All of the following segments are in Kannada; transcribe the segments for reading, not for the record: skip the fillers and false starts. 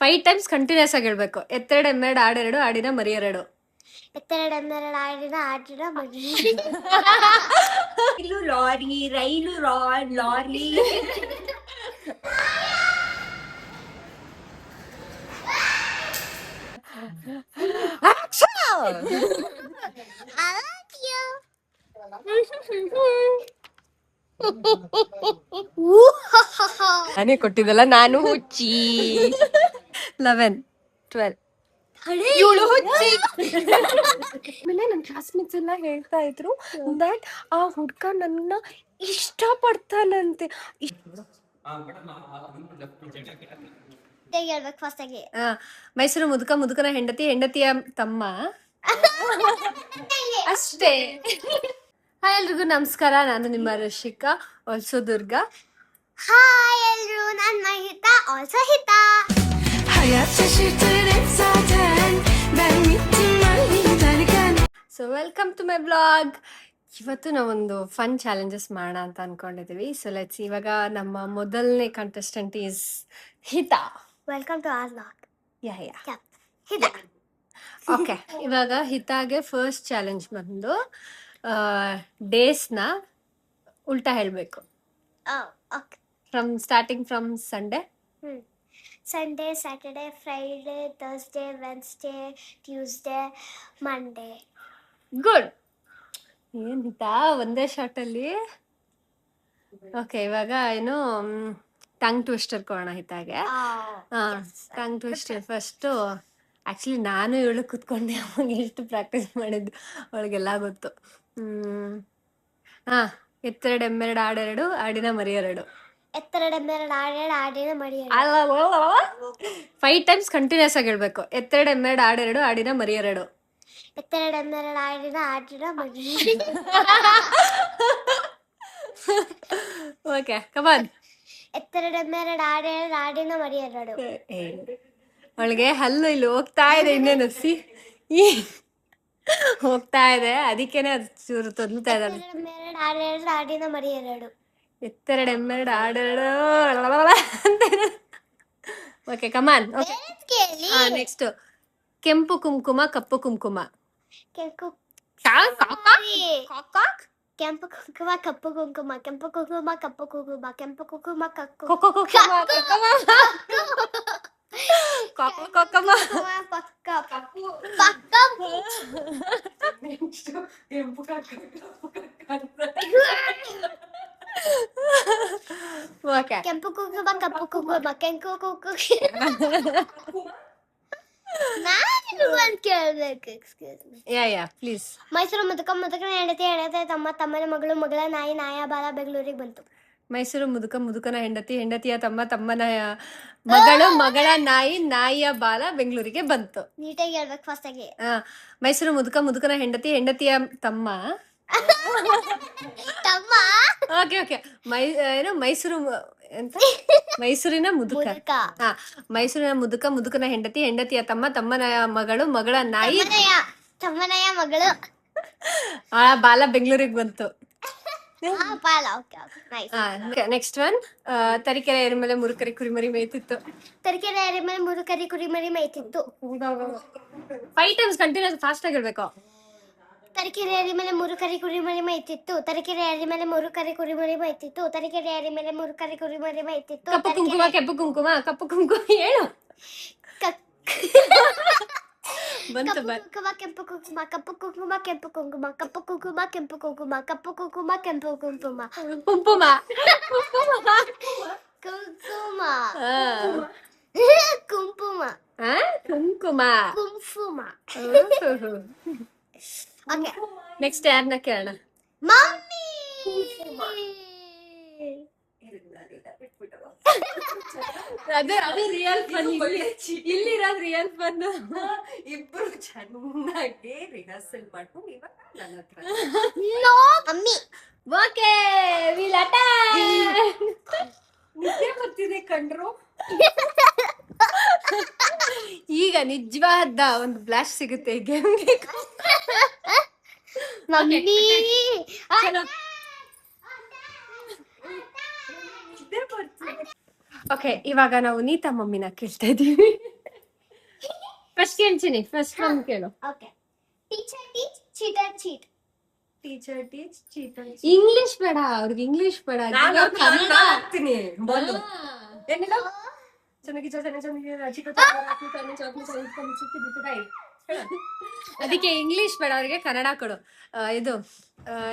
5 ಟೈಮ್ಸ್ ಕಂಟಿನ್ಯೂಸ್ ಆಗಿ ಹೇಳ್ಬೇಕು. ಎತ್ತೆರಡು ಎಮ್ಮೆರಡು ಆಡೆರಡು ಆಡಿನ ಮರಿಯೆರಡು. ಎತ್ತೆರಡು ಎಮ್ಮೆರಡು ಆಡಿನ ಮರಿ. ರೈಲು ಲಾರಿ, ರೈಲು ಲಾರಿ. ನಾನೇ ಕೊಟ್ಟಿದ್ದಲ್ಲ, ನಾನು ಹುಚ್ಚಿ. 11 12 ಇವಳು ಹುಚ್ಚಿ. ಆಮೇಲೆ ನನ್ನ ಕ್ಲಾಸ್ಮೇಟ್ಸ್ ಎಲ್ಲ ಹೇಳ್ತಾ ಇದ್ರು ದಟ್ ಆ ಹುಡ್ಗ ನನ್ನ ಇಷ್ಟಪಡ್ತಾನಂತೆ. ಮೈಸೂರು ಮುದುಕನ ಹೆಂಡತಿಯ ತಮ್ಮ ಅಷ್ಟೇ. ಹಾಯ್ ಎಲ್ರಿಗೂ ನಮಸ್ಕಾರ, ನಾನು ನಿಮ್ಮ ರಶಿಕಾ, ಆಲ್ಸೋ ದುರ್ಗಾ. ಹಾಯ್ ಎಲ್ರು, ನಾನು Mahita, also Hita. So welcome to my blog. ಇವತ್ತು ನಾವೊಂದು ಫನ್ ಚಾಲೆಂಜಸ್ ಮಾಡೋಣ ಅಂತ ಅನ್ಕೊಂಡಿದ್ದೀವಿ. ಸೊ ಲೆಟ್ಸ್, ಇವಾಗ ನಮ್ಮ ಮೊದಲನೇ contestant is Hita. Welcome to our blog. Yeah Hita. Okay, ಇವಾಗ ಹಿತಾಗೆ ಫಸ್ಟ್ ಚಾಲೆಂಜ್ ಬಂದು ಡೇಸ್ನ ಉಲ್ಟಾ ಹೇಳಬೇಕು. Okay. Starting from Sunday. Sunday, Saturday, Friday, Thursday, Wednesday, Tuesday, Monday. Good. ಏನ್ ಹಿತಾ ಒಂದೇ ಶಾರ್ಟಲ್ಲಿ. ಓಕೆ, ಇವಾಗ ಏನು ಟಂಗ್ ಟ್ವಿಸ್ಟರ್ ಕೊಡೋಣ ಹಿತಾಗೆ. Tongue twister first. ಆ್ಯಕ್ಚುಲಿ ನಾನು ಇವಳು ಕೂತ್ಕೊಂಡೆ ಅವಾಗ ಎಷ್ಟು ಪ್ರಾಕ್ಟೀಸ್ ಮಾಡಿದ್ದು ಅವಳಿಗೆಲ್ಲ ಗೊತ್ತು. ಎತ್ತೆರಡು ಎಮ್ಮೆರಡು ಆಡೆರಡು ಆಡಿನ ಮರಿಯೆರಡು. ಎತ್ತೆರಡು ಎಮ್ಮೆರಡು ಆಡಿನ ಮರಿ. 5 ಟೈಮ್ಸ್ ಕಂಟಿನ್ಯೂಸ್ ಆಗಿ ಹೇಳ್ಬೇಕು. ಎತ್ತೆರಡು ಎಮ್ಮೆರಡು ಆಡೆರಡು ಆಡಿನ ಮರಿಯೆರಡು. ಎತ್ತೆರಡು ಎಮ್ಮೆರಡು ಆಡಿನ ಮರಿ. ಓಕೆ, ಕಮಾನ್. ಎತ್ತೆರಡು ಎಮ್ಮೆರಡು ಆಡಿನ ಮರಿಯೆರಡು. ಅವಳಿಗೆ ಹಲ್ಲು ಇಲ್ಲಿ ಹೋಗ್ತಾ ಇದೆ, ಇನ್ನೇನು ಸಿ ಹೋಗ್ತಾ ಇದೆ, ಅದಕ್ಕೇನೆ ಅದು ಚೂರು ತೊಂದ್ತಾ ಇದ್ದಾಳೆ. ಎಮ್ಮೆರಡು ಆಡಿನ ಮರಿಯೆರಡು. ಎತ್ತೆರಡು ಎಮ್ಮೆರಡು ಆಡೆರಡು ಅಂತ. ಓಕೆ, ಕಮಾನ್. ಓಕೆ, ನೆಕ್ಸ್ಟ್ ಕೆಂಪು ಕುಂಕುಮ ಕಪ್ಪು ಕುಂಕುಮ. ಕೆಂಪು ಕೆಂಪು ಕುಂಕುಮ ಕಪ್ಪು ಕುಂಕುಮ. ಕೆಂಪು ಕುಂಕುಮ ಕಪ್ಪು ಕುಂಕುಮ. ಕೆಂಪು ಕುಂಕುಮ ಕಪ್ಪು ಕೆಂಪು ಕುಂಕುಮ ಕಪ್ಪು ಕುಂಕುಮ. ಕೆಂಪು ಕುಂಕುಮ. ನಾನು ಒಂದು ಕೇಳಬೇಕು, excuse me. Yeah please. Mysuru ಮುದುಕನ ಹೆಂಡತಿ ತಮ್ಮನ ಮಗಳು, ಮಗಳ ನಾಯಿ, ನಾಯ ಬಾಲ ಬೆಂಗಳೂರಿಗೆ ಬಂತು. ಮೈಸೂರು ಮುದುಕನ ಹೆಂಡತಿಯ ತಮ್ಮನ ಮಗಳು, ಮಗಳ ನಾಯಿ, ನಾಯಿಯ ಬಾಲ ಬೆಂಗಳೂರಿಗೆ ಬಂತು. ನೀಟಾಗಿ ಹೇಳ್ಬೇಕು ಫಸ್ಟ್ ಆಗಿ. ಮೈಸೂರು ಮುದುಕನ ಹೆಂಡತಿಯ ತಮ್ಮ. ಓಕೆ, ಏನು ಮೈಸೂರಿನ ಮುದುಕನ ಹೆಂಡತಿಯ ತಮ್ಮನ ಮಗಳು, ಮಗಳ ನಾಯಿ, ತಮ್ಮನಯ ಮಗಳು, ಬಾಲ ಬೆಂಗಳೂರಿಗೆ ಬಂತು. ನೆಕ್ಸ್ಟ್ ಒನ್, ತರೀಕೆರೆ ಏರಿ ಮೇಲೆ ಮುರುಕರಿ ಕುರಿಮರಿ ಮೇಯ್ತಿತ್ತು. ತರೀಕೆರೆ ಏರಿ ಮೇಲೆ ಮುರುಕರಿ ಕುರಿಮರಿ ಮೇಯ್ತಿತ್ತು. 5 ಟೈಮ್ಸ್ ಕಂಟಿನ್ಯೂಸ್ ಫಾಸ್ಟ್ ಆಗಿ ಹೇಳ್ಬೇಕು. ತರೀಕೆರೆ ಏರಿ ಮೇಲೆ ಮುರುಕರಿ ಕುರಿಮರಿ ಮೇಯ್ತಿತ್ತು. ತರೀಕೆರೆ ಏರಿ ಮೇಲೆ ಮುರುಕರಿ ಕುರಿಮರಿ ಮೇಯ್ತಿತ್ತು. ತರೀಕೆರೆ ಏರಿ ಮೇಲೆ ಮುರುಕರಿ ಕುರಿಮರಿ ಮೇಯ್ತಿತ್ತು. ಕಪ್ಪು ಕುಂಕುಮ ಕೆಂಪು ಕುಂಕುಮ. ಕಪ್ಪು ಕುಂಕುಮ ಹೇಳು. ಕೆಂಪು ಕುಂಕುಮ ಕಪ್ಪು ಕುಂಕುಮ ಕೆಂಪು ಕುಂಕುಮ. ಕಪ್ಪು ಕುಂಕುಮ ಕೆಂಪು ಕುಂಕುಮ. ಕಪ್ಪು ಕುಂಕುಮ ಕೆಂಪು ಕುಂಕುಮ. ಕುಂಕುಮ ಕುಂಕುಮ ಕುಂಕುಮ. ಓಕೆ, ನೆಕ್ಸ್ಟ್ ಯಾರನ್ನ ಕೇಳೋಣ? ಮಮ್ಮಿ. ಅದು ರಿಯಲ್ ಫನ್. ಇಲ್ಲಿರೋದು ರಿಯಲ್ ಫನ್. ಇಬ್ರು ಚೆನ್ನಾಗಿ ರಿಹರ್ಸಲ್ ಮಾಡ್ಕೊಂಡು ಇವಾಗ ನನ್ನ ಹತ್ರ ಮಮ್ಮಿ. Okay, will attack. ನಿದ್ದೆ ಬರ್ತಿದೆ ಕಂಡ್ರು. ಈಗ ನಿಜವಾದ ಒಂದು ಫ್ಲಾಶ್ ಸಿಗುತ್ತೆ ಈ ಗೇಮ್ಗೆ. ಮಮ್ಮಿ. ಓಕೆ, ಇವಾಗ ನಾವು ನೀತಾ ಮಮ್ಮಿನ ಕೇಳ್ತಾ ಇದ್ದೀವಿ. ಫಸ್ಟ್ ಕೇಳ್ತೀನಿ, ಫಸ್ಟ್ ಒಂದು ಕೇಳು. Okay. Teacher teach, cheater cheat. Teacher teach cheater. English ಬೇಡ, ಅವ್ರಿಗೆ ಇಂಗ್ಲಿಷ್ ಬೇಡ, ಕನ್ನಡ ಹಾಕ್ತೀನಿ ಬೋಲು. ಏನಿಲ್ಲ ಚೆನ್ನಾಗಿ ಅದಕ್ಕೆ ಇಂಗ್ಲಿಷ್ ಬೇಡ, ಅವ್ರಿಗೆ ಕನ್ನಡ ಕೊಡು. ಇದು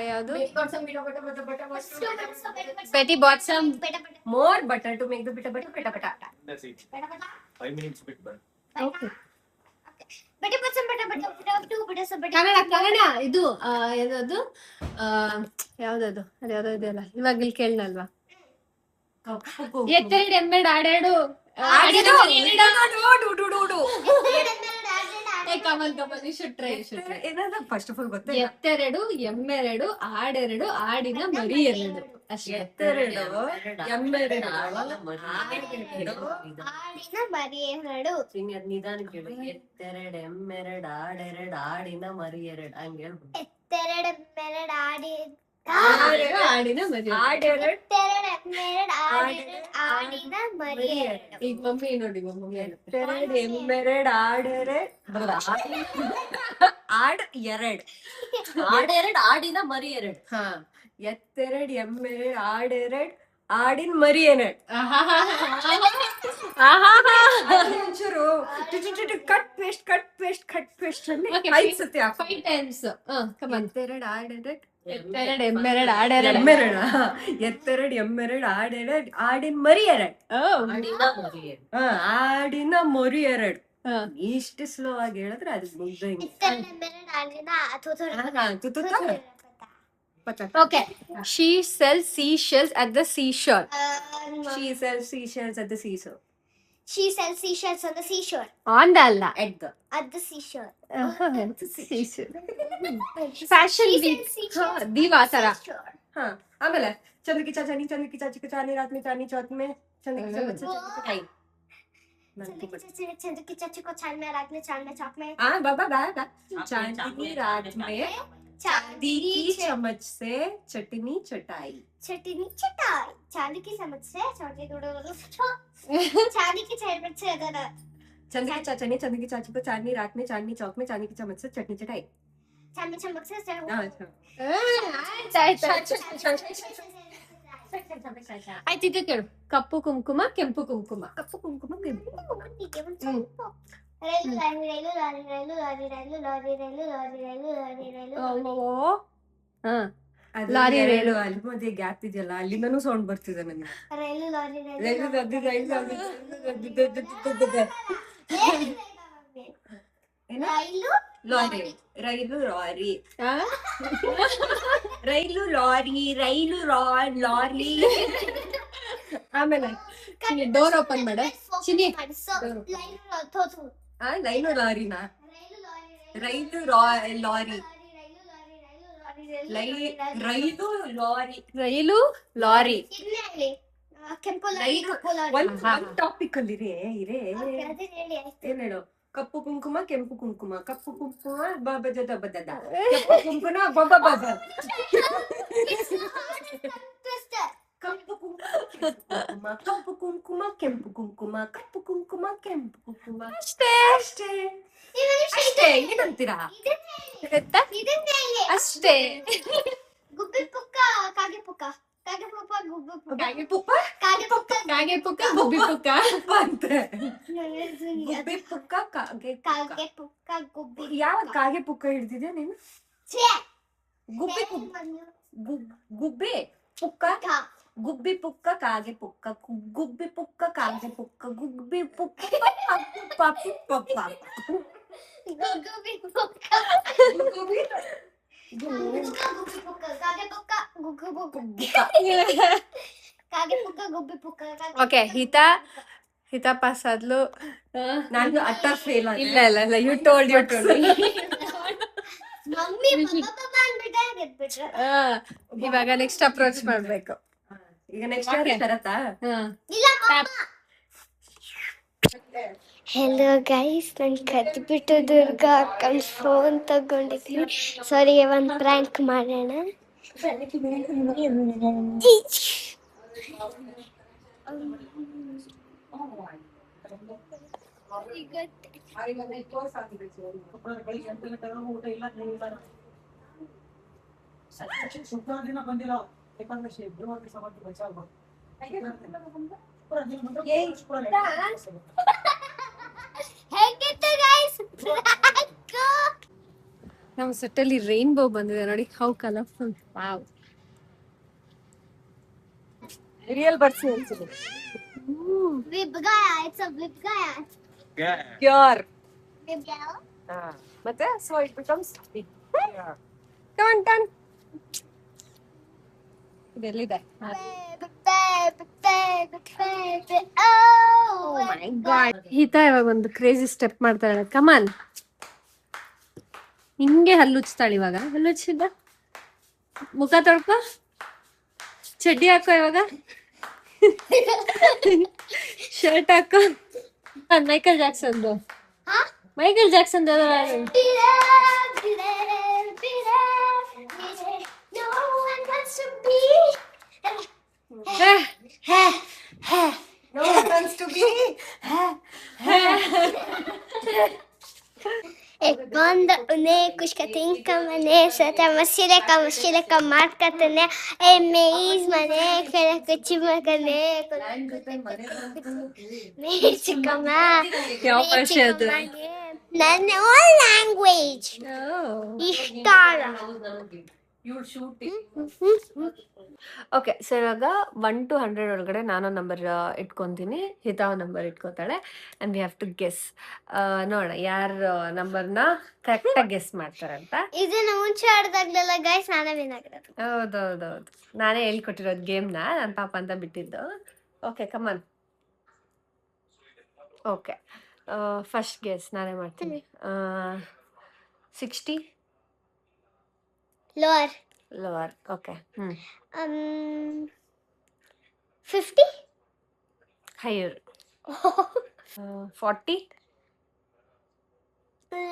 ಯಾವುದು, Betty bought some. More butter to make the bitter butter bitter butter. That's it. 5 minutes bit burn. Okay, butter butter butter butter butter to butter ಸ ಬಟ. ಕನ್ನಡ ಕನ್ನಡ. ಇದು ಯಾವ್ದು, ಯಾವ್ದದು, ಅದು ಯಾವ್ದೋ ಇದೆಯಲ್ಲ, ಇವಾಗ ಇಲ್ಲಿ ಕೇಳಲ್ವಾ. ಎತ್ತೆರಡು ಎಮ್ಮೆರಡು ಆಡೆರಡು ಫಸ್ಟ್ ಆಫ್ ಆಲ್ ಗೊತ್ತೇ ಎತ್ತೆರಡು ಎಮ್ಮೆರಡು ಆಡೆರಡು ಆಡಿನ ಮರಿ ಎರಡು ಅಷ್ಟೇ. ಎತ್ತೆರಡು ಎಮ್ಮೆರಡು ಆಡಿನ ಮರಿ ಎರಡು. ನಿಧಾನ ಕೇಳು. ಎತ್ತೆರಡು ಎಮ್ಮೆರಡು ಆಡೆರಡು ಆಡಿನ ಮರಿ ಎರಡು ಹಂಗೆ ಹೇಳ್ಬೋದು. ಎತ್ತೆರಡು ಎಮ್ಮೆರಡು ಆಡಿನ ಮರಿ ಆಡೆರಡು ಎತ್ತೆರಡು ಎಮ್ಮೆರಡು ಆಡಿನ ಮರಿ ಎರಡು. ಈಗ ಮಮ್ಮಿ ನೋಡಿ, ಮಮ್ಮಿ ಎತ್ತೆರಡು ಎಮ್ಮೆರಡು ಆಡೆರಡು ಆಡ್ ಎರಡು ಆಡೆರಡು ಆಡಿನ ಮರಿ ಎರಡು. ಹಾ. ಎತ್ತೆರಡು ಎಮ್ಮೆರಡು ಆಡೆರಡು ಆಡಿನ ಮರಿ ಎರಡು. ಒಂಚೂರು cut paste cut paste cut paste ಅಲ್ಲಿ 5 ಸತಿ ಹಾಕು. 5 times. ಎತ್ತೆರಡು ಆಡೆರಡು ಎತ್ತೆರಡು ಎಮ್ಮೆರಡು ಆಡೆರಡು ಎಮ್ಮೆರಡ ಎತ್ತೆರಡು ಎಮ್ಮೆರಡು ಆಡೆರಡು ಆಡಿನ ಮರಿ ಎರಡು. ಆಡಿನ ಮರಿ ಎರಡು. ಆಡಿನ ಮರಿ ಎರಡು. ಇಷ್ಟು ಸ್ಲೋ ಆಗಿ ಹೇಳಿದ್ರೆ ಅದು ಮುಗ್ದಂಗೆ. ಎತ್ತೆರಡು ಎಮ್ಮೆರಡು ಆಡಿನ Okay. She sells seashells at the seashore. She sells seashells at the seashore. She sells seashells on the seashore. On the ಅಲ್ಲ, At the. At the seashore. seashore. Fashion She week. sells seashells ದೀವ ಆ ಥರ. seashore. ಹಾ. ಆಮೇಲೆ ಚಂದ್ರಕಿ ಚಾಚಾನಿ ಚಂದ್ರಕಿ ಚಾಚಿ ಚಾನಿ ರಾತ್ में चानी चौथ में चंद्रकी चाची चंद्रकी चाची को चांद में रात में चांद में चौक में हाँ बाबा बाबा चांदनी रात में चांदी की चम्मच से चटनी चटाई. चटनी चटाई. चांदी की चम्मच से चांदी की चम्मच से चंद्रकी चाचानी चंद्रकी चाची को चांदनी रात में चांदनी चौक में चांदी की चम्मच से चटनी चटाई. चांदी चम्मच से ಆಯ್ತು, ಇದು ಕೇಳು. ಕಪ್ಪು ಕುಂಕುಮ ಕೆಂಪು ಕುಂಕುಮ. ಕಪ್ಪು ಕುಂಕುಮ ಕೆಂಪು ರೈಲು ಲಾರಿ ರೈಲು ಲಾರಿ ರೈಲು ಲಾರಿ ರೈಲು ಲಾರಿ ರೈಲು ಲಾರಿ ರೈಲು ಲಾರಿ ರೈಲು ಲಾರಿ ರೈಲು ಅಲ್ಲಿ ಮಧ್ಯೆ ಗ್ಯಾಪ್ ಇದೆಯಲ್ಲ ಅಲ್ಲಿಂದನೂ ಸೌಂಡ್ ಬರ್ತಿದೆ ನನಗೆ. ರೈಲು ಲಾರಿ ರೈಲು ರೈಲು ಲಾರಿ ರೈಲು ಲಾರಿ ರೈಲು ಲಾರಿ ರೈಲು ಲಾರಿ. ಆಮೇಲೆ ಡೋರ್ ಓಪನ್ ಮಾಡ ಚಿನಿ. ಲೈನು ಲಾರಿನ ರೈಲು ಲಾರಿ ರೈಲು ಲಾರಿ ರೈಲು ಲಾರಿ. ಕೆಂಪು ರೈಲು ಲಾರಿ ಒಂದ್ ಟಾಪಿಕ್ ಅಲ್ಲಿ ಇರೇ ಏನ್ ಹೇಳು. ಕಪ್ಪು ಕುಂಕುಮ ಕೆಂಪು ಕುಂಕುಮ ಕಪ್ಪು ಕುಂಕುಮ ಬಬದ ಬದದ ಕೆಂಪು ಕುಂಕುಮ ಬಬ ಬಬ ಕಪ್ಪು ಕುಂಕುಮ ಕಪ್ಪು ಕುಂಕುಮ ಕೆಂಪು ಕುಂಕುಮ ಕಪ್ಪು ಕುಂಕುಮ ಕೆಂಪು ಕುಂಕುಮ. ಅಷ್ಟೇ ಅಷ್ಟೇ ಅಷ್ಟೇ. ಏನಂತೀರಾ? ಅಷ್ಟೇ. ಗುಬ್ಬಿ ಪುಕ್ಕ ಕಾಗೆ ಪುಕ್ಕ ಕಾಗೆ ಪುಕ್ಕ ಗುಬ್ಬಿ ಪುಕ್ಕ ಕಾಗೆ ಪುಪ್ಪ ಕಾಗೆ ಪುಕ್ಕ ಕಾಗೆ ಪುಕ್ಕ ಗುಬ್ಬಿ ಪುಕ್ಕ ಪುಪ್ಪ ಅಂತೆ. ಗುಬ್ಬಿ ಪುಕ್ಕ ಕಾಗೆ ಕಾಗೆ ಪುಕ್ಕ ಗುಬ್ಬಿ ಯಾವ ಕಾಗೆ ಪುಕ್ಕ ಹಿಡ್ದಿದ್ಯಾ ನೀನು? ಛೇ ಗುಬ್ಬಿ ಗುಬ್ಬಿ ಪುಕ್ಕ ಗುಬ್ಬಿ ಪುಕ್ಕ ಕಾಗೆ ಪುಕ್ಕ ಗುಬ್ಬಿ ಪುಕ್ಕ ಕಾಗೆ ಪುಕ್ಕ ಗುಬ್ಬಿ ಪುಕ್ಕ ಗುಬ್ಬಿ ಪುಕ್ಕ ಗುಬ್ಬಿ ಗುಬ್ಬಿ ಪುಕ್ಕ ಕಾಗೆ ಪುಕ್ಕ ಗುಬ್ಬಿ ಪುಕ್ಕ ಕಾಗೆ ಪುಕ್ಕ ಗುಬ್ಬಿ ಪುಕ್ಕ ಓಕೆ, ಹಿತ ಪಾಸ್ ಆದ್ಲು. ನಾನು ಅಟ್ಟ ಫೇಲ್ ಇಲ್ಲ ಇಲ್ಲ ಇಲ್ಲ, ಯು ಟೋಲ್ಡ್ ಮಮ್ಮಿ ಅಂದ್ಬಿಟ್ಟೆ ಗೆದ್ಬಿಟ್ರೆ. ಇವಾಗ ನೆಕ್ಸ್ಟ್ ಅಪ್ರೋಚ್ ಮಾಡ್ಬೇಕು. ಈಗ ನೆಕ್ಸ್ಟ್ ಬರತ್ತಾ? ಹೆಲೋ ಗೈಸ್, ನಾನು ಕದ್ಬಿಟ್ಟು ದುರ್ಗಾ ಅಕ್ಕನ ಫೋನ್ ತಗೊಂಡಿದ್ದೀನಿ. ಸಾರಿ, ಒಂದು ಪ್ರ್ಯಾಂಕ್ ಮಾಡೋಣ. ಶುಕ್ರವಾರ ದಿನ ಬಂದಿಲ್ಲ ಏಕಾದಶಿ ಗುರುವಾರ ಸಮಾಧಿ ಬಚಾವ ಹೇಗಿತ್ತು ಗೈಸ್? ನಮ್ಮ ಸೆಟ್ಟಲ್ಲಿ ರೈನ್ಬೋ ಬಂದಿದೆ ನೋಡಿ, how colourful. Wow. Real birds ಅನ್ಸುತ್ತೆ. ವಿಬ್ಗಾಯ, ಇಟ್ಸ್ ಅ ವಿಬ್ಗಾಯ. ಪ್ಯೂರ್. ವಿಬ್ಗಾಯ. ಮತ್ತೆ so it becomes come on ಇದೆಲ್ಲಿದೆ? Oh my god. ಹಿತಾ ಇವಾಗ ಒಂದು ಕ್ರೇಜಿ ಸ್ಟೆಪ್ ಮಾಡ್ತಾಳೆ. ಕಮಾನ್. ಹಿಂಗೆ ಹಲ್ಲುಚ್ತಾಳೆ ಇವಾಗ. ಹಲ್ಲುಚ್ಚಿದ ಮುಖ ತೊಳ್ಕೊ, ಚಡ್ಡಿ ಹಾಕೋ ಇವಾಗ, ಶರ್ಟ್ ಹಾಕೋ. ಮೈಕಲ್ ಜಾಕ್ಸನ್ದು Michael Jackson No one wants to be. No one wants to be. Quando une kushkatinka mane sata masireka markatane emeis mane kala kuchimagane mechikama ಯಾವ ಭಾಷೆ ಅದು? ನನ್ನ own language ಇಷ್ಟಾಲ. ಓಕೆ, ಸೊ ಇವಾಗ 1 to 100 ಒಳಗಡೆ ನಾನು ನಂಬರ್ ಇಟ್ಕೊಂತೀನಿ, ಹಿತಾ ನಂಬರ್ ಇಟ್ಕೋತಾಳೆ, and we have to guess. ನೋಡೋಣ ಯಾರು ನಂಬರ್ನ ಕರೆಕ್ಟಾಗಿ ಗೆಸ್ ಮಾಡ್ತಾರೆ ಅಂತ. ಇದನ್ನ ಮುಂಚೆ ಆಡ್ದಾಗ್ಲೆಲ್ಲ ಗೈಸ್ ನಾನೇ ವಿನ್ ಆಗಿರೋದು. ಹೌದೌದೌದು, ನಾನೇ ಹೇಳ್ಕೊಟ್ಟಿರೋದು ಗೇಮ್ನ, ನನ್ನ ಪಾಪ ಅಂತ ಬಿಟ್ಟಿದ್ದು. Okay come on. Okay, first guess ನಾನೇ ಮಾಡ್ತೀನಿ. 60 lower. Lower. Okay. 50 higher. 40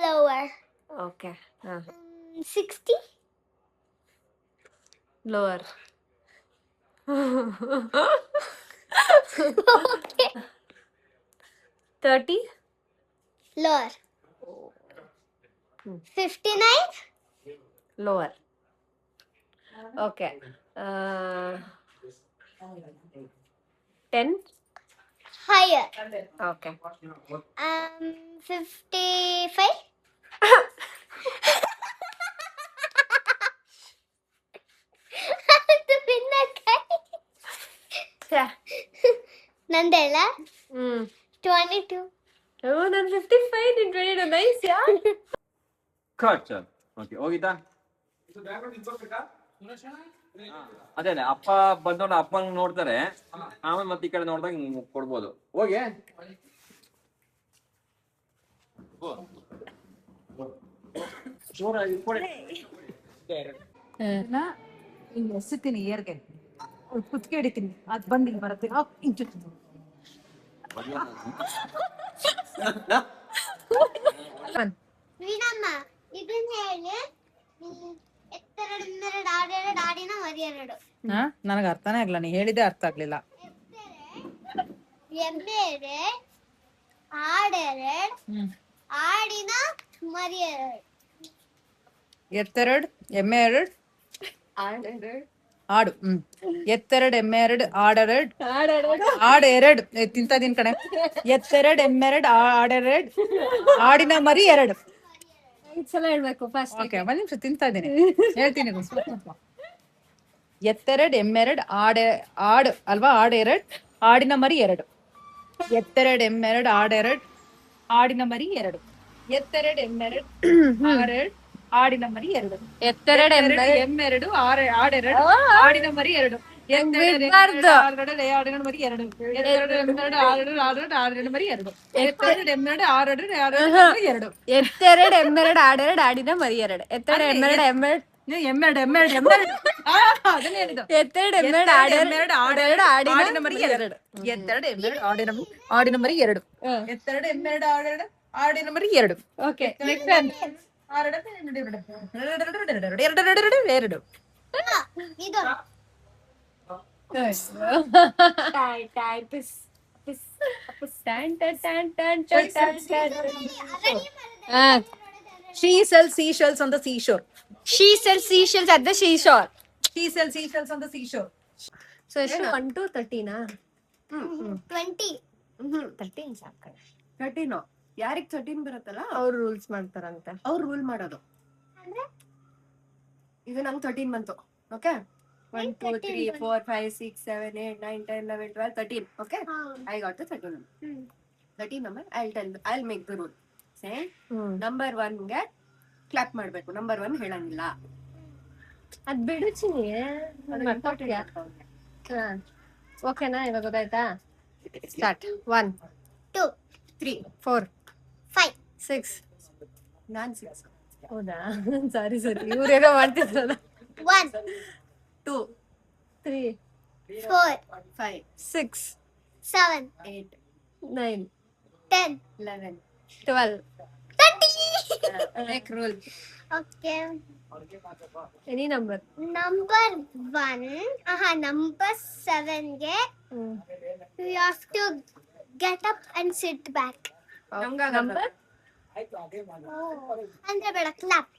lower. Okay. 60 lower. 30 lower. 59 lower. Okay. 10 higher. Okay. 55 ನಂದೆಲ್ಲ 22. ಓ, ನಾನು 55, ನೀನು 22. Nice yeah. ಕಟ್. ಓಕೆ, ಹೋಗಿದ್ದಾ? ಅದೇ ಅಪ್ಪ ಬಂದವ್ರ ಅಪ್ಪನ ನೋಡ್ತಾರೆ, ಆಮೇಲೆ ಮತ್ತೆ ಈ ಕಡೆ ನೋಡಿದಾಗ ಹಿಂಗ್ ಕೊಡ್ಬೋದು. ಹೋಗಿ ಹಿಂಗ್ ಎಸ್ತೀನಿ ಏರ್ಗೆ ಕುತ್ಕೆ ಹಿಡಿತೀನಿ, ಅದ್ ಬಂದ್ ಹಿಂಗ್ ಬರುತ್ತೆ. ಇಂಚು ವೀಣಮ್ಮ ಇದನ್ನ ಹೇಳಿ. ಎತ್ತೆರಡು ಆಡೆರಡು ಆಡಿನ ಮರಿಯೆರಡು. ನನಗೆ ಅರ್ಥನೇ ಆಗ್ಲಿಲ್ಲ, ನೀ ಹೇಳಿದೆ ಅರ್ಥ ಆಗ್ಲಿಲ್ಲ. ಎಮ್ಮೆರೆ ಆಡೆರಡು ಆಡಿನ ಮರಿಯೆರಡು. ಎತ್ತೆರಡು ಎಮ್ಮೆ ಎರಡು ಆಡು. ಎತ್ತೆರಡು ಎಮ್ಮೆ ಎರಡು ಆಡೆರಡು ಆಡು ಎರಡು. ತಿಂತ ಇದೀನಿ ಕಣೆ. ಎತ್ತೆರಡು ಎಮ್ಮೆರಡು ಆಡೆರಡು ಆಡಿನ ಮರಿ ಎರಡು. 5 ಸಲ ಹೇಳ್ಬೇಕು ಫಸ್ಟ್. ಓಕೆ, ಒಂದ್ ನಿಮಿಷ ತಿಂತಾ ಇದೀನಿ, ಹೇಳ್ತೀನಿ. ಎತ್ತೆರಡು ಎಮ್ಮೆರಡು ಆಡು ಅಲ್ವಾ, ಆಡೆರಡು ಆಡಿನ ಮರಿ ಎರಡು. ಎತ್ತೆರಡು ಎಮ್ಮೆರಡು ಆಡೆರಡು ಆಡಿನ ಮರಿ ಎರಡು. ಎತ್ತೆರಡು ಎಮ್ಮೆರಡು ಆರೆರಡು ಆಡಿನ ಮರಿ ಎರಡು. ಎತ್ತೆರಡು ಎಮ್ಮೆರಡು ಆಡೆರಡು ಆಡಿನ ಮರಿ ಎರಡು. ಎತ್ತೆರಡು ಆಡಿನ ಮರಿ ಎರಡು. ಎತ್ತೆರಡು ಎಮ್ಮೆರಡು ಆಡೆರಡು ಆಡಿನ ಮರಿ ಎರಡು. ಎತ್ತೆರಡು ಎಮ್ಮೆರಡು ಆಡೆರಡು ಎರಡು. ಎತ್ತೆರಡು ಎಮ್ಮೆರಡು ಆಡೆರಡು ಆಡಿನ ಮರಿ ಎರಡು. ಎತ್ತೆರಡು ಎಮ್ಮೆರಡು ಅದನ್ನೇ ಹೇಳಿದ್ದು. ಎತ್ತೆರಡು ಎಮ್ಮೆರಡು ಆಡೆರಡು ಆಡಿನ ಮರಿ ಎರಡು. ಎತ್ತೆರಡು ಎಮ್ಮೆರಡು ಆಡಿನ ಮರಿ ಎರಡು. ಎತ್ತೆರಡು ಎಮ್ಮೆರಡು ಆಡಿನ ಮರಿ ಎರಡು. ಓಕೆ, ನೆಕ್ಸ್ಟ್ ಎರಡು. ಇದು ಟೈ ಪಿಸ್ ಪಿಸ್ She sells seashells on the seashore. She sells seashells at the seashore. She sells seashells on the seashore. So ಎಷ್ಟು 1 to 13 20. 13 ಸಾಕು. 13 ಯಾರಿಗ್ 13 ಬರುತ್ತಲ್ಲ ಅವ್ರು ರೂಲ್ಸ್ ಮಾಡ್ತಾರಂತೆ. ಅವ್ರು ರೂಲ್ ಮಾಡೋದು. ಅಂದ್ರೆ ಈಗ ನಂಗೆ 13 ಬಂತು. Okay 1 2 3 4 5 6 7 8 9 10 11 12 13. Okay, I got the 13 number. 13 number. I'll make the rule. Say number 1 ಗೆ ಕ್ಲಾಪ್ ಮಾಡ್ಬೇಕು. ನಂಬರ್ 1 ಹೇಳಂಗಿಲ್ಲ. ಅದ್ ಬಿಡು ಚಿನಿ. ಓಕೆನಾ ಇವಾಗ ಗೊತ್ತಾಯ್ತಾ? ಸ್ಟಾರ್ಟ್. 1 2 3 4 5 6. ನಾನ್ 6. ಹೌದಾ? ಸಾರಿ ಇವ್ರೇನೋ ಮಾಡ್ತಿದ್ರಲ್ಲ. 1 2 3 4 5 6 7 8 9 10 11 12. 30. make rule. Okay. Any number. Number 1. Number 7 ಗೆ you have to get up and sit back. Number ಅಂದ್ರೆ ಬೇಡ ಕ್ಲಾಪ್.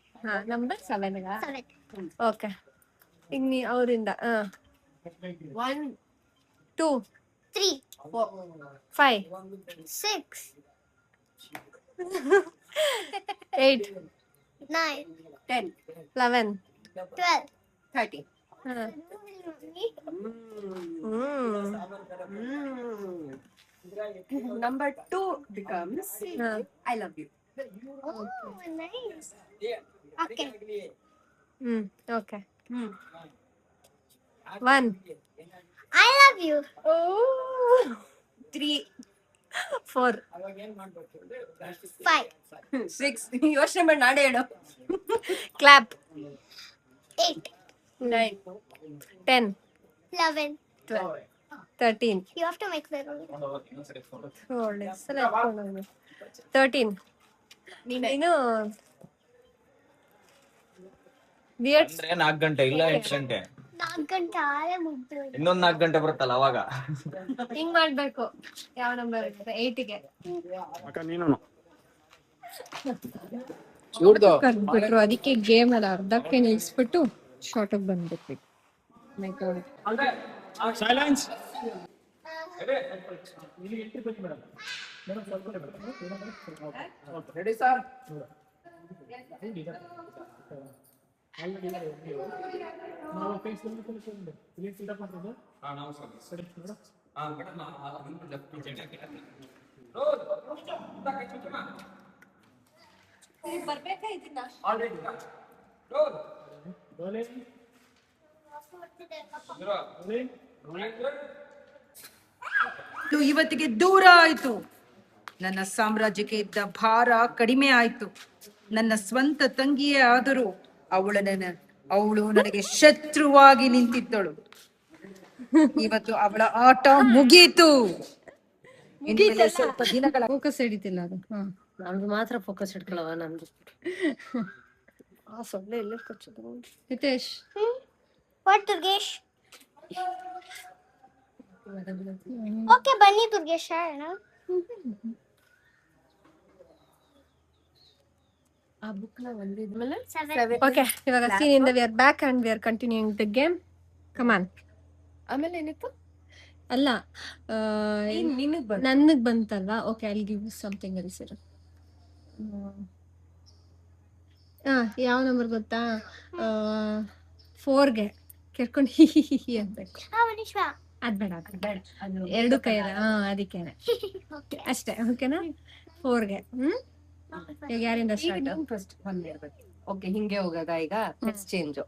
ನಂಬರ್ 7 ಗ. 7 ಓಕೆ. ಈಗ ನೀ ಅವರಿಂದ 1 2 3 5 6 8 9 10 11 12. 30. Number 2 becomes I love you. Oh, nice. Okay. Okay 1 I love you. 3 4 5 6 ಯೋಚನೆ ಮಾಡಿ ನಾಡೆ ಹೇಳು. Clap. 8 9 10 11. 12 13. You have to make the rule. ಒಳ್ಳೆ ಸಲ ಎತ್ಕೊಂಡು ಹೋಗು. 13. ನೀನು ವಿಯರ್ಡ್ ಅಂದ್ರೆ 4 ಗಂಟೆ ಇಲ್ಲ 8 ಗಂಟೆ 4 ಗಂಟೆ ಆಳೆ ಮುಗ್ದು. ಇನ್ನೊಂದ್ 4 ಗಂಟೆ ಬರುತ್ತಲ್ಲ ಅವಾಗ. ಹಿಂಗ್ ಮಾಡ್ಬೇಕು. ಯಾವ ನಂಬರ್ ಇರುತ್ತೆ? 8 ಗೆ ಕರ್ದ್ಬಿಟ್ರು. ಅದಕ್ಕೆ ಗೇಮ್ ಅಲ್ಲ ಅರ್ಧಕ್ಕೆ ನಿಲ್ಸ್ಬಿಟ್ಟು ಶಾರ್ಟ್ ಬಂದ್ಬಿಟ್ವಿ. Silence. Ready, sir? ಇವತ್ತಿಗೆ ದೂರ ಆಯ್ತು. ನನ್ನ ಸಾಮ್ರಾಜ್ಯಕ್ಕೆ ಇದ್ದ ಭಾರ ಕಡಿಮೆ ಆಯ್ತು. ನನ್ನ ಸ್ವಂತ ತಂಗಿಯೇ ಆದರೂ ಅವಳು ನನಗೆ ಶತ್ರುವಾಗಿ ನಿಂತಿದ್ದಳು. ಇವತ್ತು ಅವಳ ಆಟ ಮುಗೀತು. ಇನ್ಮೇಲೆ ಸ್ವಲ್ಪ ದಿನಗಳ ಫೋಕಸ್ ಹಿಡಿತಿಲ್ಲ ಅದು. ನಮ್ದು ಮಾತ್ರ ಫೋಕಸ್ ಹಿಡ್ಕೊಳ್ಳವ. ನಮ್ದು ಸೊಳ್ಳೆ ಎಲ್ಲ ಕಚ್ಚೋದು. Hitesh What, Durgesh? Okay, ಬನ್ನಿ ದುರ್ಗೇಶ್ ಹೇಳೋಣ. ಆ ಬುಕ್ ನ ಒಂದಿದ್ಮೇಲೆ 7. ಓಕೆ ಇವಾಗ ಸೀನಿಂದ we are back and we are continuing the game. Come on. ಆಮೇಲೆ ಏನಿತ್ತು? ಅಲ್ಲ ನಿನಗ್ ಬಂತು. ನನಗ್ ಬಂತಲ್ವಾ? Okay I will give you something else. ಯಾವ ನಂಬರ್ ಗೊತ್ತಾ? 4 ಗೆ ಕೆರ್ಕೊಂಡು ಹಿ ಹಿ ಹಿ ಅನ್ಬೇಕು. ಮನೀಶ್ವಾ ಅದ್ ಬೇಡ ಎರಡು ಕೈ ಅದಕ್ಕೇನೆ ಅಷ್ಟೇ. ಓಕೆನಾ? 4 ಗೆ. ಈಗ ಯಾರಿಂದ ಸ್ಟಾರ್ಟ್? ಫಸ್ಟ್ ಬಂದಿರ್ಬೇಕು. ಓಕೆ ಹಿಂಗೆ ಹೋಗೋದಾ ಈಗ? ಎಕ್ಸ್ಚೇಂಜ್.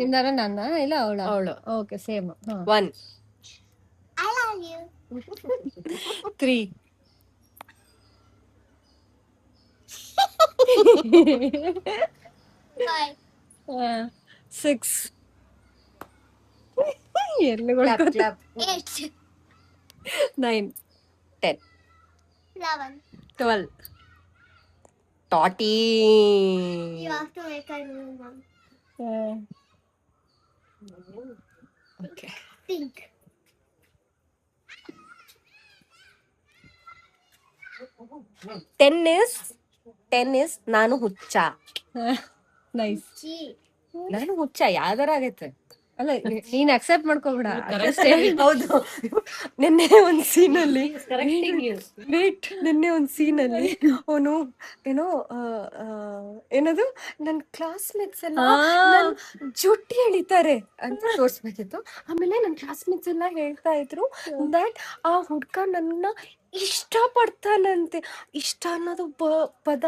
ನಿಮ್ದಾರ ನನ್ನ ಇಲ್ಲ ಅವಳು? Okay same. 1 I love you. 3 5 6 ಎಲ್ಲಿಗಳು 8 9 10 11. 12 Totty. You have to make a rule now. Okay. Think. 10 is ನಾನು ಹುಚ್ಚ. ನೈಸ್. ನಾನು ಹುಚ್ಚ ಯಾವ್ದಾರ ಆಗೈತೆ. ಅಲ್ಲ ನೀನ್ ಅಕ್ಸೆಪ್ಟ್ ಮಾಡ್ಕೋಬೇಡ. ಹೌದು. ನಿನ್ನೆ ಒಂದ್ ಸೀನಲ್ಲಿ ಅವನು ಏನೋ ಏನದು ನನ್ನ ಕ್ಲಾಸ್ಮೇಟ್ಸ್ ಎಲ್ಲ ನನ್ ಜುಟ್ಟಿ ಎಳಿತಾರೆ ಅಂತ ತೋರ್ಸ್ಬೇಕಿತ್ತು. ಆಮೇಲೆ ನನ್ನ ಕ್ಲಾಸ್ಮೇಟ್ಸ್ ಎಲ್ಲ ಹೇಳ್ತಾ ಇದ್ರು ದಟ್ ಆ ಹುಡ್ಗ ನನ್ನ ಇಷ್ಟ ಪಡ್ತಾನಂತೆ. ಇಷ್ಟ ಅನ್ನೋದು ಪದ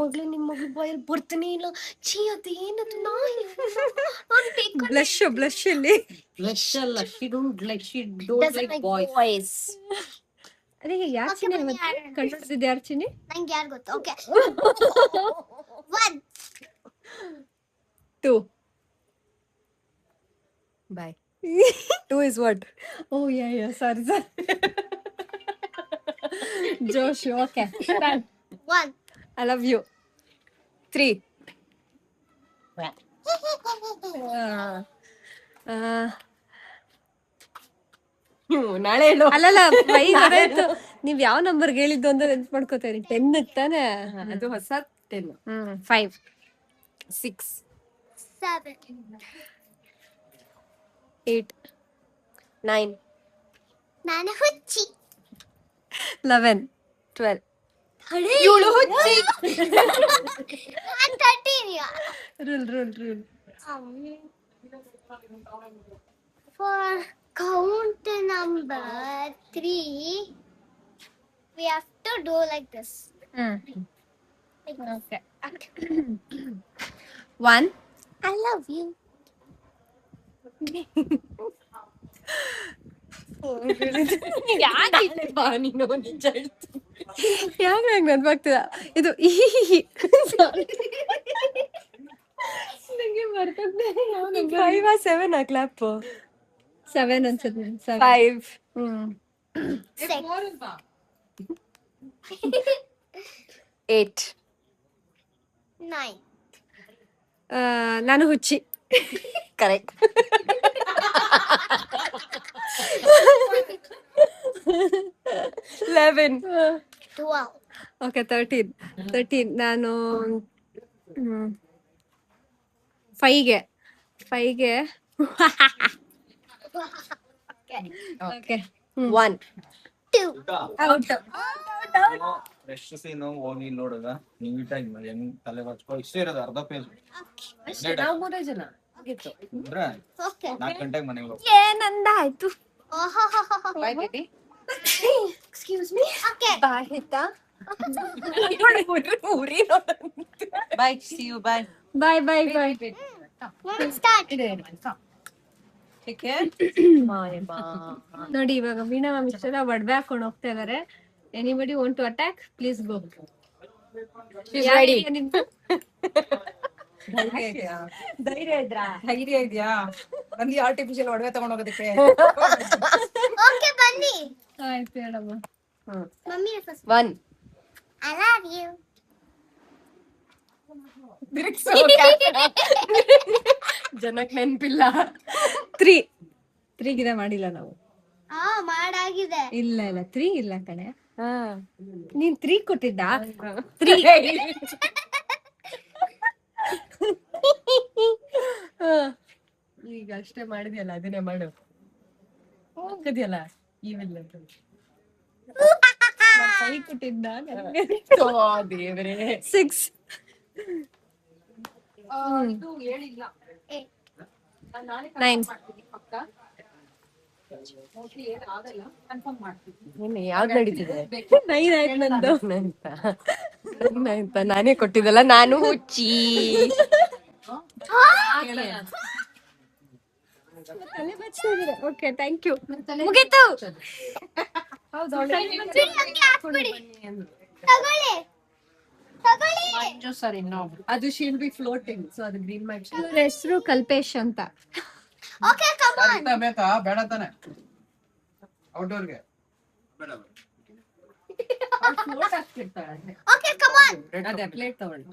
ಮಗ್ಳು ನಿಮ್ ಮಗ್ಳು ಬಾಯಲ್ಲಿ ಬರ್ತಾನೆ ಇಲ್ಲ. ಛೀ ಅದೇನದು ಬ್ಲಶ್ ಅಲ್ಲಿ Blush ಅಲ್ಲ, she don't like boys. ಅದಕ್ಕೆ ಯಾರು ಚಿನಿ ಕಂಡುಹಿಡಿದಿದ್ದು ಯಾರು ಚಿನಿ? ನಂಗೆ ಯಾರು ಗೊತ್ತು. Okay 1 2. Bye. 2 is what? Oh yeah, sorry. Josh, okay. 1 I love you. 3. ನಾಳೆ ಹೇಳು. ಅಲ್ಲಲ್ಲ 5 ಗೊತ್ತಾಯ್ತು. ನೀವ್ ಯಾವ ನಂಬರ್ಗೆ ಹೇಳಿದ್ದು ಅಂತ ನೆನ್ಪು ಮಾಡ್ಕೋತೀರಿ. 10 ತಾನೆ. ಅದು ಹೊಸ 10. 5. 6 7 8. 9 ನಾನು ಹುಚ್ಚಿ. 11. 12 ಇವಳು ಹುಚ್ಚಿ. 13 rule. For count number 3 we have to do like this. Okay. 1. I love you. ಯಾಕೆ ನೀನು ನಿಜ ಹೇಳ್ತೀನಿ. ಯಾಕೆ ನೆನಪಾಗ್ತದ ಇದು? ನಂಗೆ ಬರ್ತದೆ. 5 or 7 ಆ ಕ್ಲಾಪ್? 7 ಅನ್ಸುತ್ತೆ. 5 8 9 ನಾನು ಹುಚ್ಚಿ. ಕರೆಕ್ಟ್. 11 12 ಓಕೆ 13. ನಾನು 5ಗೆ ಓಕೆ 1 2 ಔಟ್. ಎಷ್ಟು ಸೀನು ಹೋಗಿ ನೋಡುದ ನೀಟಾಗಿ ಹೆಂಗ್ ತಲೆ ಬಚ್ಕೊ ಇಷ್ಟೇ ಇರೋದು ಅರ್ಧ ಪೇಜ್ ನಾವು 3 ಜನ ಆಗಿತ್ತು. ಅಂದ್ರೆ ಓಕೆ 4 ಗಂಟೆಗೆ ಮನೆಗೆ ಹೋಗಿ ಏನಂದಾಯ್ತು? Bye, baby. Excuse me. Okay bye ಆಯ್ತಾ? ಉರಿ Bye. See you. Bye. Bye. Start. Take care. ನೋಡಿ ಇವಾಗ ವೀಣಾ ಮ್ಯಾಮ್ ಇಷ್ಟೆಲ್ಲ ಒಡವೆ ಹಾಕೊಂಡು ಹೋಗ್ತಾ ಇದಾರೆ. Anybody want to attack please go. ಧೈರ್ಯ ಇದ್ರಾ? ಧೈರ್ಯ ಇದೆಯಾ? ಬಂದು ಆರ್ಟಿಫಿಷಿಯಲ್ ಒಡವೆ ತಗೊಂಡ್ ಹೋಗೋದಕ್ಕೆ. ಓಕೆ ಬನ್ನಿ. ಆಯ್ತು ಹೇಳಮ್ಮ. Mummy first. 1 I love you. ಜನಕ್ ನೆನ್ಪಿಲ್ಲ. 3 ಗಿದೆ ಮಾಡಿಲ್ಲ ನಾವು. ಮಾಡಾಗಿದೆ. ಇಲ್ಲ 3 ಇಲ್ಲ ಕಣೆ. ನೀನ್ 3 ಕೊಟ್ಟಿದ್ದ? 3 ಈಗ ಅಷ್ಟೇ ಮಾಡಿದ್ಯಲ್ಲ ಅದನ್ನೇ ಮಾಡು. ಹೋಗದಿಯಲ್ಲ ಇವೆಲ್ಲ 5 ಕೊಟ್ಟಿದ್ದ. ದೇವ್ರೆ. 6. ಹೇಳಿಲ್ಲ. 9. ಕನ್ಫರ್ಮ್ ಮಾಡ್ತೀನಿ. ಏನು ಯಾವ್ದು ನಡೀತಿದೆ? 9 ಆಯ್ತು ನಂದು. ಅಂತ ನಾನೇ ಕೊಟ್ಟಿದ್ದಲ್ಲ. ನಾನು ಹುಚ್ಚಿ. Okay thank you. ಮುಗೀತು. ಹಾಕ್ಬಿಡಿ. ತಗೊಳ್ಳಿ. ಸರಿ ನಾವು ಅದು ಶೀಲ್ ಬಿ ಫ್ಲೋಟಿಂಗ್. ಸೊ ಅದು ಗ್ರೀನ್ ಮ್ಯಾಚ್. ಇವ್ರ ಹೆಸರು ಕಲ್ಪೇಶ್ ಅಂತ. Okay come on. ಬೇಕಾ ಬೇಡ ತಾನೆ ಔಟ್ಡೋರ್ಗೆ ಫ್ಲೋಟ್ ಆಗ್ತಿರ್ತಾಳೆ. Okay come on. ಅದೇ ಪ್ಲೇಟ್ ತಗೊಳ್ಳಿ.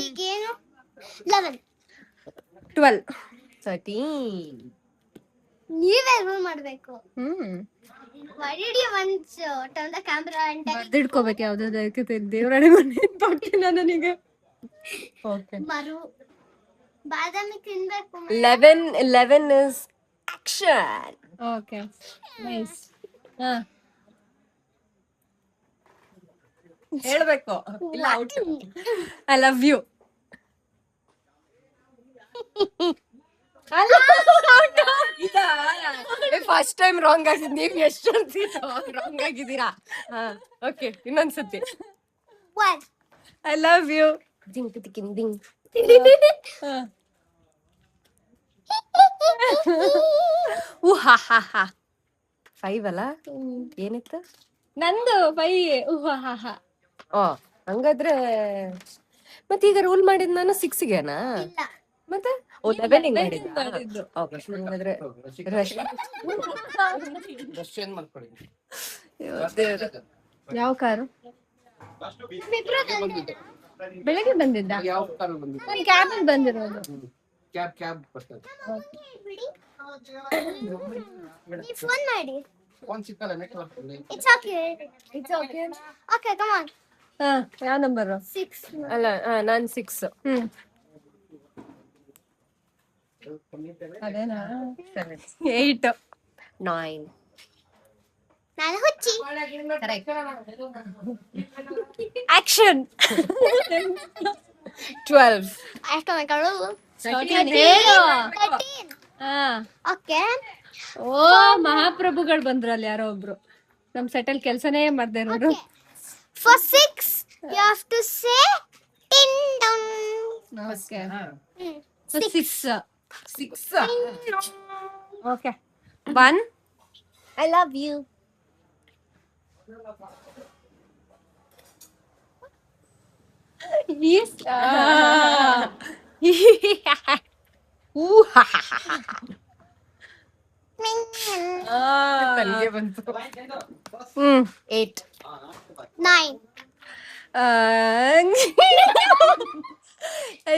ಈಗೇನು 11 12. 13 ನೀವೇ ರೂಲ್ ಮಾಡ್ಬೇಕು. Why did you once turn the camera and tell ಬರ್ದಿಡ್ಕೋಬೇಕು ಯಾವ್ದಾದ್ರು ದೇವರಾಣಿ ಮನೆ ಪಾಕಿಲ್ಲ ನನಗೆ. Okay, Maru? ಬಾದಾಮಿ ತಿನ್ಬೇಕು. 11 is action. Okay, nice. ಹಾ, ಹೇಳ್ಬೇಕು ಇಲ್ಲ out. I love you. First time wrong ಆಗಿದ್ ನೀವ್ ಎಷ್ಟು ರಾಂಗ್ ಆಗಿದ್ದೀರಾ? ಓಕೆ, ಇನ್ನೊಂದ್ಸತಿ. One. I love you. ದಿಂಗ್ ಟಿಕಿನ್ ದಿಂಗ್. ಊಹಾ ಹಾ ಹಾ. 5 ಅಲ್ಲ, ಏನಿತ್ತು? ನಂದು 5. ಊಹಾ ಹಾ ಹಾ. ಓ, ಹಂಗಾದ್ರೆ ಮತ್ತೆ ಈಗ ರೂಲ್ ಮಾಡಿದ್ ನಾನು 6ಗೆನಾ? ಇಲ್ಲ. ಮತ್ತೆ 11 ಗೆ ಮಾಡಿದ್ದು. ಮಾಡಿದ್ದ. ಓಕೆ, ಹಂಗಾದ್ರೆ ಯಾವ ಕಾರು? ಬೆಳಗ್ಗೆ ಬಂದಿದ್ದ. ಯಾವ ಕಾರಲ್ಲಿ ಬಂದಿದ್ದು? ನಾನು ಕ್ಯಾಬಲ್ಲಿ ಬಂದಿರೋದು. ಕ್ಯಾಬ್ ಬರ್ತದೆ. ನೀವು ಫೋನ್ ಮಾಡಿ. ಫೋನ್ ಸಿಕ್ಕಲ್ಲ, network. It's okay. It's okay. Okay, come on. ಹಾ, ಯಾವ ನಂಬರು? 6. ಅಲ್ಲ, ನಾನ್ 6. ಅದೇನಾ? 8. 9. ನಾನು ಹುಚ್ಚಿ. ಆಕ್ಷನ್. 12. ಅಷ್ಟು ಮಕ್ಕಳು. 13 ಹೇಳು. 13. ಹಾ. Okay. ಓ, ಮಹಾಪ್ರಭುಗಳು ಬಂದ್ರು ಅಲ್ಲಿ ಯಾರೋ ಒಬ್ರು. ನಮ್ ಸೆಟಲ್ ಕೆಲ್ಸನೇ ಮಾಡ್ದೆ ಇರೋರು. Okay. For 6, you have to say tin down. Okay, Hmm. 6. 6. Okay, 1. I love you. Yes. ನನಗೆ ಬಂತು. 8. 9.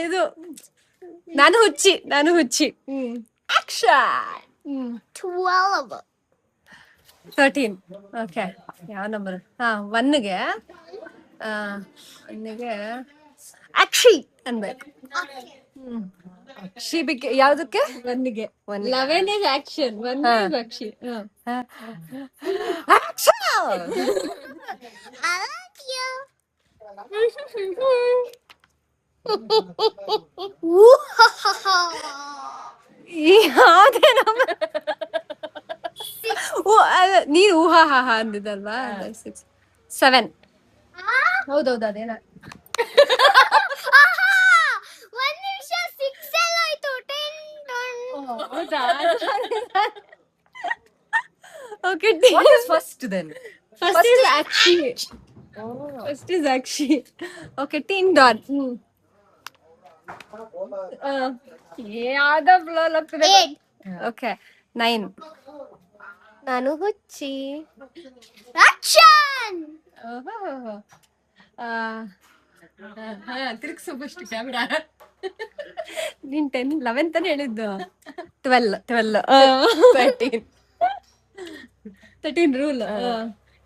ಇದು ನಾನು ಹುಚ್ಚಿ. ಆಕ್ಷನ್. 12. 13. ಓಕೆ, ಯಾವ ನಂಬರ್? ಹಾ, 1ಗೆ ಅಕ್ಷಿ ಅನ್ಬೇಕು. ಯಾವ್ದಕ್ಕೆ? 1ಗೆ 1. 11 is action, 1 is ಅಕ್ಷಿ. I love you. ಯಾವ್ದೇ ನಂಬರ್? ನೀನು ಊಹಾ ಹಾ ಹಾ ಅಂದಿದ್ದಲ್ವಾ? 7. ಹೌದೌದು, ಅದೇನ. ಒಂದ್ ನಿಮಿಷ 6 ಎಲ್ಲ ಆಯ್ತು. 10. ಹೌದಾ? Okay, first then. First is Akshi. First is Akshi. Okay, ಟಿನ್ ಡಾನ್. ಯಾವ್ದೋ ಬ್ಲೋಲ್ ಆಗ್ತದೆ. 8. ಓಕೆ, 9. ನಾನು ಹುಚ್ಚಿ. Action. ತಿರುಗ್ಸು ಫಸ್ಟ್ ಕ್ಯಾಮ್ರಾ. ನೀನ್ 10, 11 ತಾನೇ ಹೇಳಿದ್ದು. 12. 13. 13 ರೂಲ್.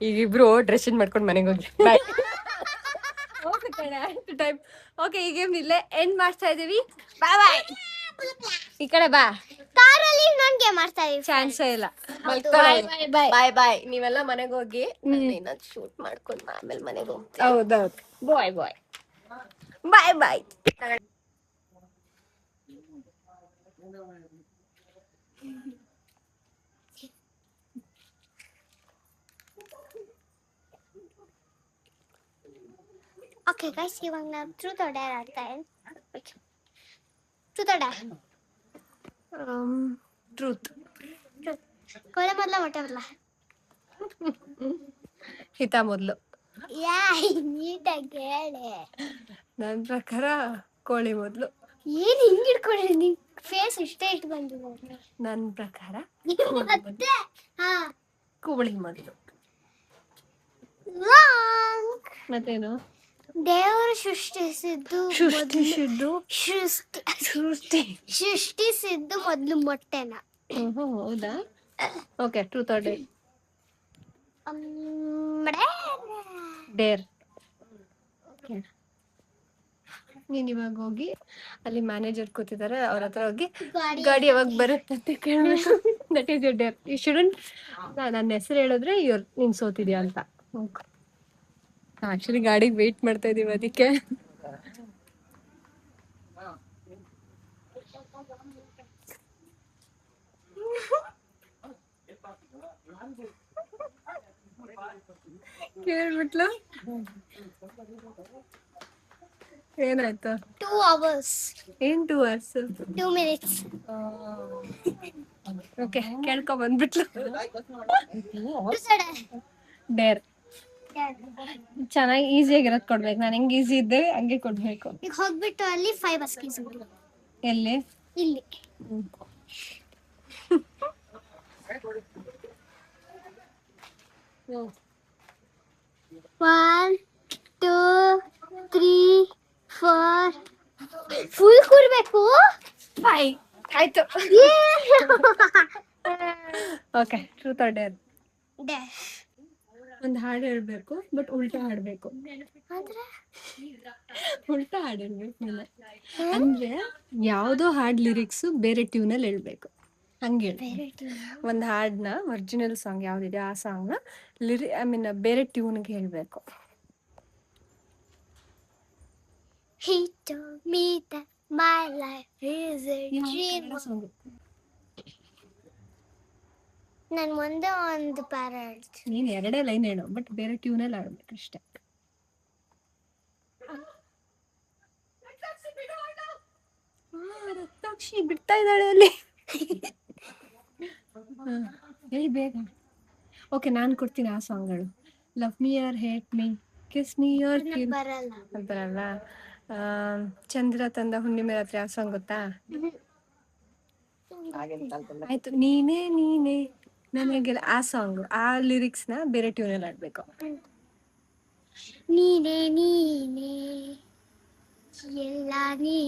ಈಗ ಇಬ್ರು ಡ್ರೆಸ್ ಚೇಂಜ್ ಮಾಡ್ಕೊಂಡು ಮನೆಗೆ ಹೋಗಿ. ಬಾಯ್. ಓಕೆ, ಈ ಗೇಮ್ ಇಲ್ಲೇ ಎಂಡ್ ಮಾಡ್ತಾ ಇದೀವಿ. ಬಾಯ್. ಈ ಕಡೆ ಬಾ. ಕಾರಲ್ಲಿ ನನ್ಗೆ ಮಾಡ್ತಾ ಇದೀವಿ. ಚಾನ್ಸೇ ಇಲ್ಲ. ಬಾಯ್ ಬಾಯ್. ನೀವೆಲ್ಲ ಮನೆಗೆ ಹೋಗಿ, ಇನ್ನೊಂದು ಶೂಟ್ ಮಾಡ್ಕೊಂಡು ಆಮೇಲೆ ಮನೆಗೆ ಹೋಗ್ತೀವಿ. ಹೌದೌದು. ಬಾಯ್. ಬಾಯ್. Okay guys, ಇವಾಗ ನಾವು ಟ್ರೂತ್ ಆರ್ ಡೇರ್ ಆಡ್ತಾ ಇದ್ದೀವಿ. Truth or dare. ಟ್ರೂತ್. ಕೊಲೆ ಮೊದಲ ಮೊಟ್ಟೆ ಬರಲ್ಲ. ಹಿತ ಮೊದ್ಲು. ನೀಟಾಗಿ ಹೇಳಿ. ನನ್ನ ಪ್ರಕಾರ ಕೋಳಿ ಮೊದ್ಲು. ಏನ್ ಹಿಂಗ್ ಹಿಡ್ಕೊಂಡ್ರಿ ನಿಮ್ ಫೇಸ್ ಇಷ್ಟೇ ಇಟ್ಟು ಬಂದಿದೆ. ನನ್ನ ಪ್ರಕಾರ ಮತ್ತೆ ಹಾ ಕೋಳಿ ಮೊದ್ಲು. ರಾಂಗ್. ಮತ್ತೇನು? ದೇವರು ಸೃಷ್ಟಿಸಿದ್ದು ಸೃಷ್ಟಿಸಿದ್ದು ಮೊದಲು ಮೊಟ್ಟೆನ. ಹೌದಾ? Okay, truth or dare. Deere. ನೀನ್ ಇವಾಗ ಹೋಗಿ ಅಲ್ಲಿ ಮ್ಯಾನೇಜರ್ ಕೂತಿದ್ದಾರೆ, ಅವ್ರ ಹತ್ರ ಹೋಗಿ ಗಾಡಿ ಯಾವಾಗ ಬರುತ್ತೆ ಅಂತ ಕೇಳಬೇಕು. That is your dare. You shouldn't ನನ್ನ ಹೆಸರು ಹೇಳಿದ್ರೆ ನೀನ್ ಸೋತಿದ್ಯಾ ಅಂತ. ಆಕ್ಚುಲಿ ಗಾಡಿಗೆ ವೆಯ್ಟ್ ಮಾಡ್ತಾ ಇದೀವಿ ಅದಕ್ಕೆ. ಕೇಳ್ಬಿಟ್ಲು. ಏನಾಯ್ತು? 2 hours. ಏನ್ 2 hours? 2 minutes. ಓಕೆ, ಕೇಳ್ಕೊ ಬಂದ್ಬಿಟ್ಲು. ಸಡ. ಡೇರ್ ಚೆನ್ನಾಗಿ ಈಸಿಯಾಗಿರೋದು ಕೊಡ್ಬೇಕು. ನಾನು ಹೆಂಗ್ ಈಸಿ ಇದ್ದೆ ಹಂಗೆ ಕೊಡ್ಬೇಕು. ಈಗ ಹೋಗ್ಬಿಟ್ಟು ಅಲ್ಲಿ 5 ಅಸ್ಕೀಸ್ ಎಲ್ಲಿ? ಇಲ್ಲಿ. One, 2, 3, 4. ಫುಲ್ ಕೂರ್ಬೇಕು. 5 ಆಯ್ತು. Okay, truth or dare? Dash ಒಂದು ಹಾಡು ಹೇಳ್ಬೇಕು, ಬಟ್ ಉಲ್ಟಾ ಹಾಡ್ಬೇಕು. ಅಂದ್ರೆ ಉಲ್ಟಾ ಹಾಡು ಹೇಳ್ಬೇಕು ನೀನು. ಅಂದ್ರೆ ಯಾವ್ದೋ ಹಾಡ್ ಲಿರಿಕ್ಸ್ ಬೇರೆ ಟ್ಯೂನಲ್ಲಿ ಹೇಳ್ಬೇಕು. ಹಂಗೆ ಒಂದು ಹಾಡನ್ನ, ಒರಿಜಿನಲ್ ಸಾಂಗ್ ಯಾವ್ದಿದೆ ಆ ಸಾಂಗ್ನ ಬೇರೆ ಟ್ಯೂನ್ಗೆ ಹೇಳ್ಬೇಕು. He told me that my life is a dream. ನಾನು ಒಂದೇ ಒಂದು ಪ್ಯಾರ ಹೇಳ್ತೀನಿ. ನೀನ್ 2 ಲೈನ್ ಹೇಳು, ಬಟ್ ಬೇರೆ ಟ್ಯೂನಲ್ಲಿ ಆಡ್ಬೇಕು ಅಷ್ಟೇ. ರಕ್ತಾಕ್ಷಿ ಬಿಡ್ತಾ ಇದ್ದಾಳೆ ಅಲ್ಲಿ. ಹೇಳಿ ಬೇಗ. ಓಕೆ, ನಾನು ಕೊಡ್ತೀನಿ ಆ ಸಾಂಗ್ಗಳು. Love me or hate me, kiss me or kill ಬರಲ್ಲ. ಅಂತಾರಲ್ಲ. ಚಂದ್ರ ತಂದ ಹುಣ್ಣಿಮೆ ರಾತ್ರಿ ಆ ಸಾಂಗ್ ಗೊತ್ತಾ? ಆಯ್ತು, ನೀನೇ ನೀನೇ ನನಗೆಲ್ಲ ಆ ಸಾಂಗ್, ಆ ಲಿರಿಕ್ಸ್ ನ ಬೇರೆ ಟ್ಯೂನಲ್ಲಿ ಆಡ್ಬೇಕು. ನೀನೇ ನೀನೇ ಎಲ್ಲ ನೀ,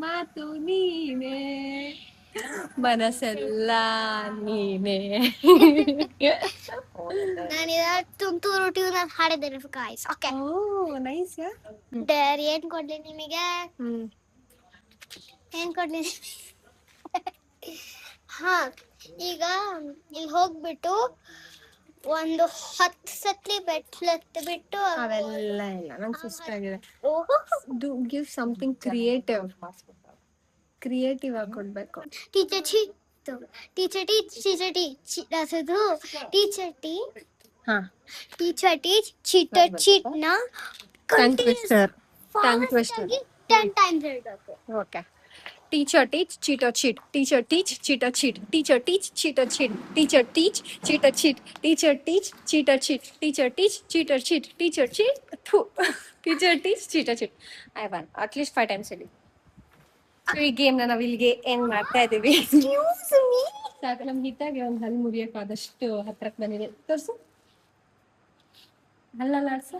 ಮಾತು ನೀನೇ, ಮನಸ್ಸೆಲ್ಲ ನೀನೇ. ನಾನು ತುಂತೂರು ಟ್ಯೂನ್ ಹಾಡಿದ್ದೇನೆ ಗಾಯ್ಸ್. ಓಕೆ, ಓ ನೈಸ್. ಡೇರ್ ಏನ್ ಕೊಡ್ಲಿ ನಿಮಗೆ? ಏನ್ ಕೊಡ್ಲಿ? ಹಾ, ಈಗ ಇಲ್ಲಿ ಹೋಗ್ಬಿಟ್ಟು ಒಂದು 10 ಸತ್ಲಿ ಬೆಟ್ಲತ್ತು ಬಿಟ್ಟು ಅವೆಲ್ಲ ಇಲ್ಲ, ನಂಗೆ ಸುಸ್ತಾಗಿದೆ. ಓಹೋ, ಗಿವ್ ಸಮಥಿಂಗ್ ಕ್ರಿಯೇಟಿವ್ ಆಗಿ ಕೊಡ್ಬೇಕು. ಟೀಚರ್ ಟೀಚ್ ಚೀಟ್ ನ ಟಂಗ್ ಟ್ವಿಸ್ಟರ್. 10 times ಹೇಳ್ಬೇಕು. Okay. Teacher teach, cheater cheat. Teacher teach, cheater cheat. Teacher teach, cheater cheat. Teacher teach, cheater cheat. Teacher teach, cheater cheat. Teacher teach, cheater cheat. Teacher cheat. Teacher teach, cheater cheat. I won. At least 5 times a day. So ಈ ಗೇಮ್ ನಾವು ಇಲ್ಲಿಗೆ ಎಂಡ್ ಮಾಡ್ತಾ ಇದೀವಿ. ಸಾಕು, ನಮ್ಗೆ ಹಿಟ್ಟಾಗಿ ಒಂದು ಹಲ್ಲು ಮುರಿಯಕ್ಕೆ ಆದಷ್ಟು ಹತ್ರಕ್ಕೆ ಬಂದಿದೆ. ತೋರ್ಸು, ಹಲ್ಲಲ್ಲ ಆಡ್ಸು.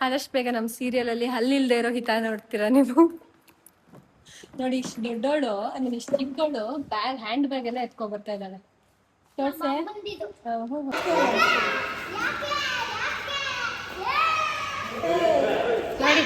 ಆದಷ್ಟು ಬೇಗ ನಮ್ಮ ಸೀರಿಯಲ್ ಅಲ್ಲಿ ಹಲ್ಲಿಲ್ದೇ ಇರೋ ಹಿತ ನೋಡ್ತೀರಾ ನೀವು. ನೋಡಿ, ಇಷ್ಟು ದೊಡ್ಡೋಳು, ಇಷ್ಟು ಚಿಕ್ಕೋಳು ಹ್ಯಾಂಡ್ ಬ್ಯಾಗ್ ಎಲ್ಲ ಎತ್ಕೊ ಬರ್ತಾ ಇದ್ದಾಳೆ. ತೋರ್ಸೆ. ನೋಡಿ,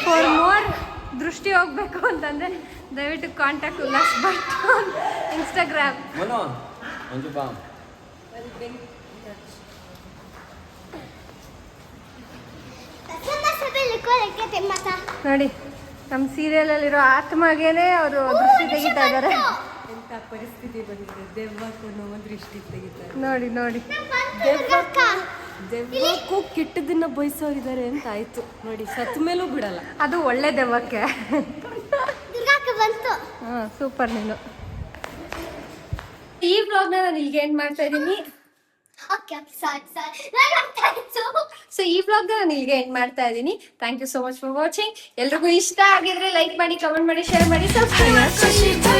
ಫಾರ್ ಮೋರ್ ದೃಷ್ಟಿ ಹೋಗ್ಬೇಕು ಅಂತಂದ್ರೆ ದಯವಿಟ್ಟು ಕಾಂಟ್ಯಾಕ್ಟ್ ಉಲ್ಲಾಸ್ ಭಟ್ ಇನ್ಸ್ಟಾಗ್ರಾಮ್. ಮಂಜು ಬಾಮ್. ನೋಡಿ, ನಮ್ಮ ಸೀರಿಯಲ್ ಅಲ್ಲಿರೋ ಆತ್ಮಗೇನೆ ಅವರು ದೃಷ್ಟಿ ತೆಗಿತಾ ಇದ್ದಾರೆ. ಎಂತ ಪರಿಸ್ಥಿತಿ ಬಂದಿದೆ, ದೆವ್ವಕ್ಕೂ ದೃಷ್ಟಿ ತೆಗಿತಾರೆ. ನೋಡಿ ನೋಡಿ, ದೆವ್ವಕ್ಕೂ ಕೆಟ್ಟದನ್ನ ಬಯಸೋರಿದ್ದಾರೆ ಅಂತ ಆಯ್ತು ನೋಡಿ, ಸತ್ ಮೇಲೂ ಬಿಡಲ್ಲ. ಅದು ಒಳ್ಳೆ ದೆವ್ವಕ್ಕೆ. ದುರ್ಗಾಕ್ಕೆ ಬಂತು. ಸೂಪರ್ ನೀನು. ಈ ವ್ಲಾಗ್ನ ನಾನು ಇಲ್ಲಿಗೆ ಎಂಡ್ ಮಾಡ್ತಾ ಇದ್ದೀನಿ. Okay sorry. ಸೊ ಈ ವ್ಲಾಗ್ನ ನಾನು ಇಲ್ಲಿಗೆ ಎಂಡ್ ಮಾಡ್ತಾ ಇದ್ದೀನಿ. Thank you so much for watching. ಎಲ್ರಿಗೂ ಇಷ್ಟ ಆಗಿದ್ರೆ ಲೈಕ್ ಮಾಡಿ, ಕಮೆಂಟ್ ಮಾಡಿ, ಶೇರ್ ಮಾಡಿ, ಸಬ್ಸ್ಕ್ರೈಬ್ ಮಾಡಿ.